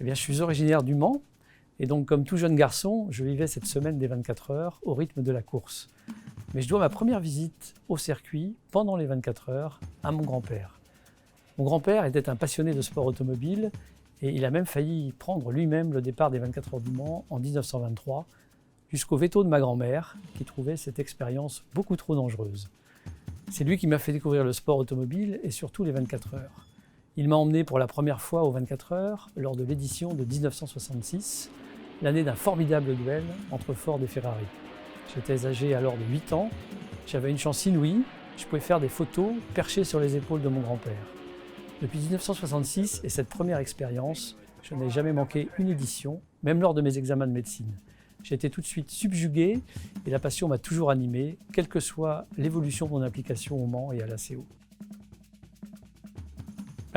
bien, je suis originaire du Mans, et donc comme tout jeune garçon, je vivais cette semaine des 24 heures au rythme de la course. Mais je dois ma première visite au circuit, pendant les 24 heures, à mon grand-père. Mon grand-père était un passionné de sport automobile, et il a même failli prendre lui-même le départ des 24 heures du Mans en 1923, jusqu'au veto de ma grand-mère, qui trouvait cette expérience beaucoup trop dangereuse. C'est lui qui m'a fait découvrir le sport automobile et surtout les 24 heures. Il m'a emmené pour la première fois aux 24 heures lors de l'édition de 1966, l'année d'un formidable duel entre Ford et Ferrari. J'étais âgé alors de 8 ans, j'avais une chance inouïe, je pouvais faire des photos perchées sur les épaules de mon grand-père. Depuis 1966 et cette première expérience, je n'ai jamais manqué une édition, même lors de mes examens de médecine. J'ai été tout de suite subjugué et la passion m'a toujours animé, quelle que soit l'évolution de mon implication au Mans et à la CO.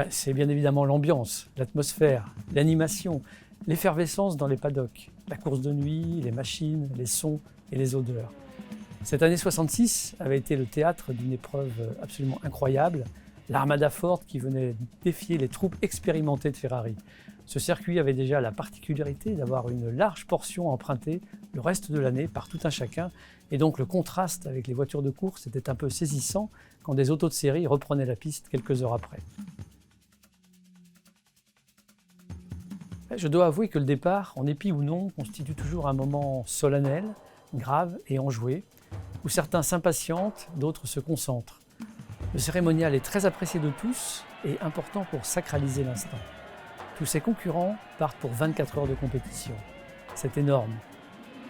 C'est bien évidemment l'ambiance, l'atmosphère, l'animation, l'effervescence dans les paddocks, la course de nuit, les machines, les sons et les odeurs. Cette année 66 avait été le théâtre d'une épreuve absolument incroyable, l'Armada Ford qui venait défier les troupes expérimentées de Ferrari. Ce circuit avait déjà la particularité d'avoir une large portion empruntée le reste de l'année par tout un chacun, et donc le contraste avec les voitures de course était un peu saisissant quand des autos de série reprenaient la piste quelques heures après. Je dois avouer que le départ, en épis ou non, constitue toujours un moment solennel, grave et enjoué, où certains s'impatientent, d'autres se concentrent. Le cérémonial est très apprécié de tous et important pour sacraliser l'instant. Tous ses concurrents partent pour 24 heures de compétition. C'est énorme.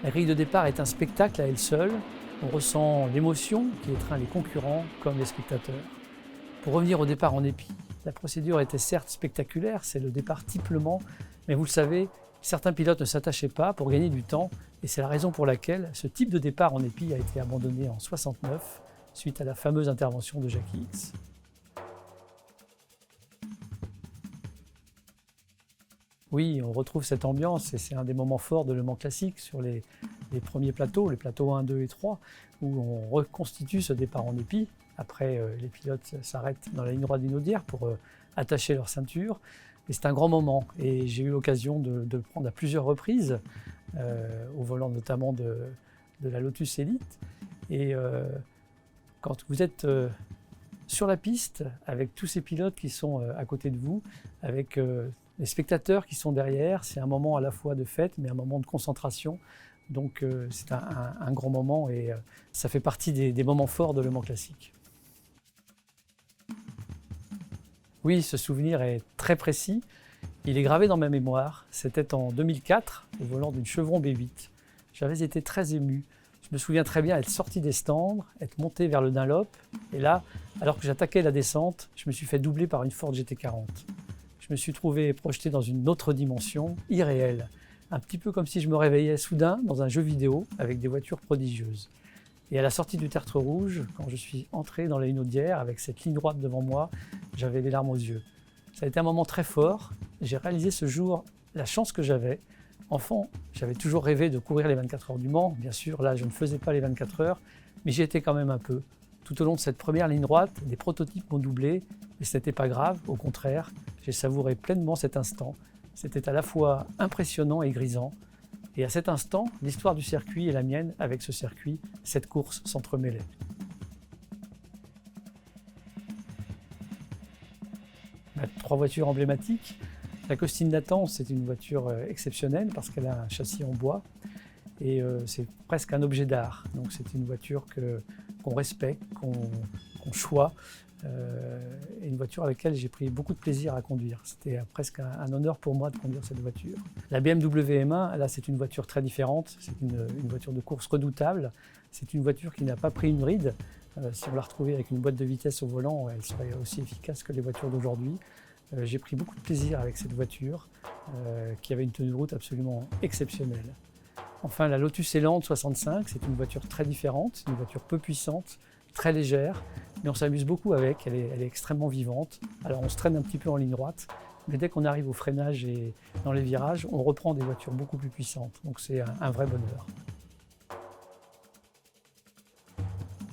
La grille de départ est un spectacle à elle seule. On ressent l'émotion qui étreint les concurrents comme les spectateurs. Pour revenir au départ en épi, la procédure était certes spectaculaire, c'est le départ type Le Mans, mais vous le savez, certains pilotes ne s'attachaient pas pour gagner du temps, et c'est la raison pour laquelle ce type de départ en épi a été abandonné en 1969, suite à la fameuse intervention de Jackie Hicks. Oui, on retrouve cette ambiance et c'est un des moments forts de Le Mans classique sur les premiers plateaux, les plateaux 1, 2 et 3, où on reconstitue ce départ en épi. Après, les pilotes s'arrêtent dans la ligne droite d'une audière pour attacher leur ceinture. Et c'est un grand moment et j'ai eu l'occasion de le prendre à plusieurs reprises, au volant notamment de la Lotus Elite. Et quand vous êtes sur la piste, avec tous ces pilotes qui sont à côté de vous, avec les spectateurs qui sont derrière, c'est un moment à la fois de fête, mais un moment de concentration. Donc c'est un grand moment et ça fait partie des moments forts de Le Mans classique. Oui, ce souvenir est très précis. Il est gravé dans ma mémoire. C'était en 2004, au volant d'une Chevron B8. J'avais été très ému. Je me souviens très bien être sorti des stands, être monté vers le Dunlop. Et là, alors que j'attaquais la descente, je me suis fait doubler par une Ford GT40. Je me suis trouvé projeté dans une autre dimension, irréelle. Un petit peu comme si je me réveillais soudain dans un jeu vidéo avec des voitures prodigieuses. Et à la sortie du tertre rouge, quand je suis entré dans la ligne audière avec cette ligne droite devant moi, j'avais les larmes aux yeux. Ça a été un moment très fort. J'ai réalisé ce jour la chance que j'avais. Enfant, j'avais toujours rêvé de courir les 24 heures du Mans. Bien sûr, là, je ne faisais pas les 24 heures, mais j'y étais quand même un peu. Tout au long de cette première ligne droite, des prototypes m'ont doublé, mais ce n'était pas grave. Au contraire, j'ai savouré pleinement cet instant. C'était à la fois impressionnant et grisant. Et à cet instant, l'histoire du circuit et la mienne, avec ce circuit, cette course s'entremêlaient. Trois voitures emblématiques. La Costin Nathan, c'est une voiture exceptionnelle parce qu'elle a un châssis en bois et c'est presque un objet d'art. Donc c'est une voiture qu'on respecte, qu'on choisit, et une voiture avec laquelle j'ai pris beaucoup de plaisir à conduire. C'était presque un honneur pour moi de conduire cette voiture. La BMW M1, là c'est une voiture très différente, c'est une voiture de course redoutable. C'est une voiture qui n'a pas pris une ride. Si on la retrouvait avec une boîte de vitesse au volant, elle serait aussi efficace que les voitures d'aujourd'hui. J'ai pris beaucoup de plaisir avec cette voiture qui avait une tenue de route absolument exceptionnelle. Enfin, la Lotus Eland 65, c'est une voiture très différente, une voiture peu puissante, très légère, mais on s'amuse beaucoup avec, elle est extrêmement vivante. Alors on se traîne un petit peu en ligne droite, mais dès qu'on arrive au freinage et dans les virages, on reprend des voitures beaucoup plus puissantes, donc c'est un vrai bonheur.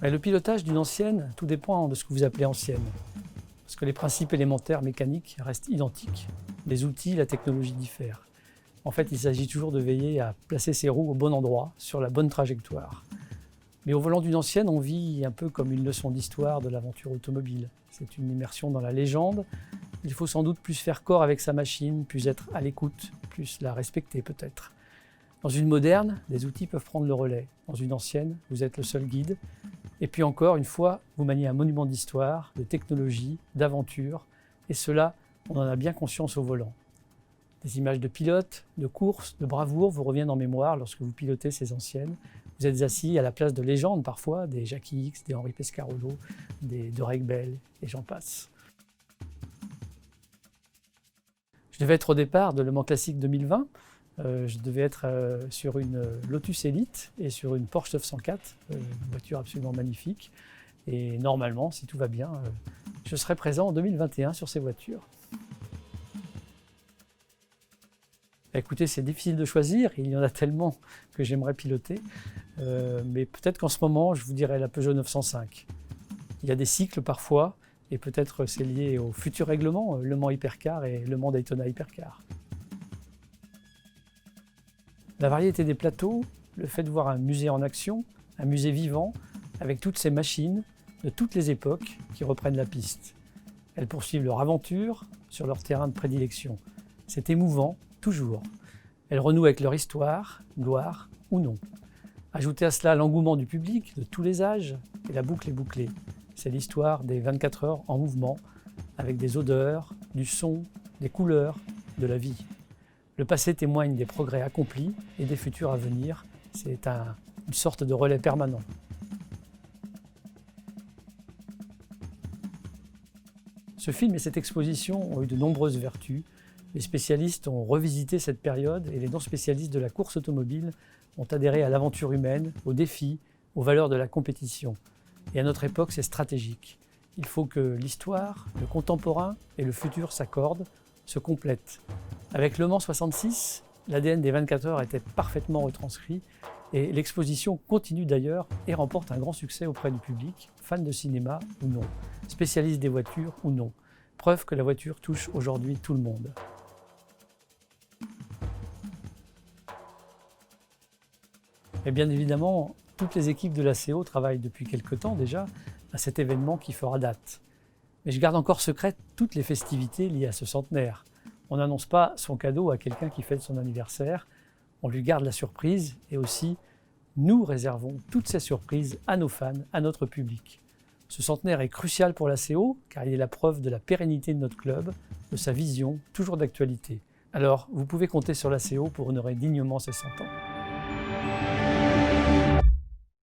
Mais le pilotage d'une ancienne, tout dépend de ce que vous appelez ancienne. Parce que les principes élémentaires mécaniques restent identiques. Les outils, la technologie diffèrent. En fait, il s'agit toujours de veiller à placer ses roues au bon endroit, sur la bonne trajectoire. Mais au volant d'une ancienne, on vit un peu comme une leçon d'histoire de l'aventure automobile. C'est une immersion dans la légende. Il faut sans doute plus faire corps avec sa machine, plus être à l'écoute, plus la respecter peut-être. Dans une moderne, des outils peuvent prendre le relais. Dans une ancienne, vous êtes le seul guide. Et puis encore une fois, vous maniez un monument d'histoire, de technologie, d'aventure. Et cela, on en a bien conscience au volant. Des images de pilotes, de courses, de bravoure vous reviennent en mémoire lorsque vous pilotez ces anciennes. Vous êtes assis à la place de légendes parfois, des Jackie X, des Henri Pescarolo, des Doreg Bell, et j'en passe. Je devais être au départ de Le Mans Classique 2020. Je devais être sur une Lotus Elite et sur une Porsche 904, une voiture absolument magnifique. Et normalement, si tout va bien, je serai présent en 2021 sur ces voitures. Écoutez, c'est difficile de choisir, il y en a tellement que j'aimerais piloter, mais peut-être qu'en ce moment, je vous dirais la Peugeot 905. Il y a des cycles parfois, et peut-être c'est lié au futur règlement, Le Mans Hypercar et Le Mans Daytona Hypercar. La variété des plateaux, le fait de voir un musée en action, un musée vivant, avec toutes ces machines de toutes les époques qui reprennent la piste. Elles poursuivent leur aventure sur leur terrain de prédilection. C'est émouvant, toujours. Elles renouent avec leur histoire, gloire ou non. Ajoutez à cela l'engouement du public de tous les âges et la boucle est bouclée. C'est l'histoire des 24 heures en mouvement, avec des odeurs, du son, des couleurs, de la vie. Le passé témoigne des progrès accomplis et des futurs à venir. C'est une sorte de relais permanent. Ce film et cette exposition ont eu de nombreuses vertus. Les spécialistes ont revisité cette période et les non-spécialistes de la course automobile ont adhéré à l'aventure humaine, aux défis, aux valeurs de la compétition. Et à notre époque, c'est stratégique. Il faut que l'histoire, le contemporain et le futur s'accordent, se complètent. Avec Le Mans 66, l'ADN des 24 heures était parfaitement retranscrit et l'exposition continue d'ailleurs et remporte un grand succès auprès du public, fan de cinéma ou non, spécialiste des voitures ou non. Preuve que la voiture touche aujourd'hui tout le monde. Et bien évidemment, toutes les équipes de la CO travaillent depuis quelque temps déjà à cet événement qui fera date. Mais je garde encore secrètes toutes les festivités liées à ce centenaire. On n'annonce pas son cadeau à quelqu'un qui fête son anniversaire, on lui garde la surprise et aussi nous réservons toutes ces surprises à nos fans, à notre public. Ce centenaire est crucial pour la CO car il est la preuve de la pérennité de notre club, de sa vision, toujours d'actualité. Alors vous pouvez compter sur la CO pour honorer dignement ses 100 ans.